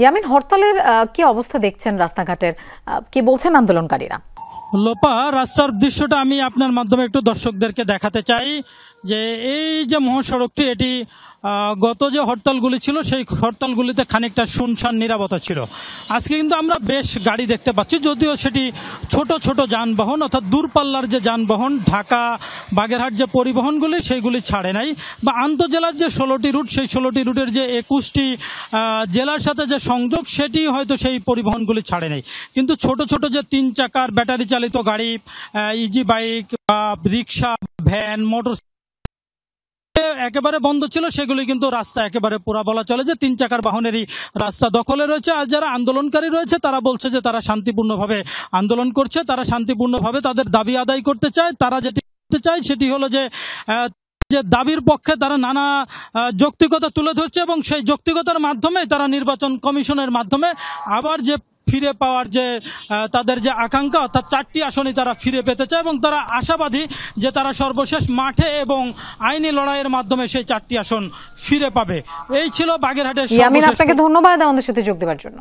ইয়ামিন, হরতালের কি অবস্থা দেখছেন রাস্তাঘাটের, কি বলছেন আন্দোলনকারীরা? লোপা, রাস্তার দৃশ্যটা আমি আপনার মাধ্যমে একটু দর্শকদেরকে দেখাতে চাই যে এই যে মহাসড়কটি, এটি গত যে হরতালগুলি ছিল সেই হরতালগুলিতে খানিকটা শুনশান নীরবতা ছিল। আজকে কিন্তু আমরা বেশ গাড়ি দেখতে পাচ্ছি, যদিও সেটি ছোট ছোট যানবাহন, অর্থাৎ দূরপাল্লার যে যানবাহন, ঢাকা বাগেরহাট যে পরিবহনগুলি সেইগুলি ছাড়ে নাই, বা আন্তজেলার যে 16টি রুট, সেই 16টি রুটের যে 21টি জেলার সাথে যে সংযোগ, সেটি হয়তো সেই পরিবহনগুলি ছাড়ে নাই। কিন্তু ছোট ছোট যে 3 চাকার ব্যাটারি চালিত গাড়ি, ইজি বাইক বা রিক্সা, ভ্যান, মোটর একেবারে বন্ধ ছিল, সেগুলি কিন্তু রাস্তা একেবারে পুরা বলা চলে যে 3 চাকার বাহনেরই রাস্তা দখলে রয়েছে। আর যারা আন্দোলনকারী রয়েছে তারা বলছে যে তারা শান্তিপূর্ণভাবে আন্দোলন করছে, তারা শান্তিপূর্ণভাবে তাদের দাবি আদায় করতে চায়। তারা যেটি করতে চায় সেটি হলো যে দাবির পক্ষে তারা নানা যৌক্তিকতা তুলে ধরছে, এবং সেই যৌক্তিকতার মাধ্যমে তারা নির্বাচন কমিশনের মাধ্যমে আবার যে ফিরে পাওয়ার যে তাদের যে আকাঙ্ক্ষা, অর্থাৎ 4টি আসনই তারা ফিরে পেতে চায়, এবং তারা আশাবাদী যে তারা সর্বশেষ মাঠে এবং আইনি লড়াইয়ের মাধ্যমে সেই 4টি আসন ফিরে পাবে। এই ছিল বাগেরহাটের। ইয়ামিন, আপনাকে ধন্যবাদ আমাদের সাথে যোগ দেওয়ার জন্য।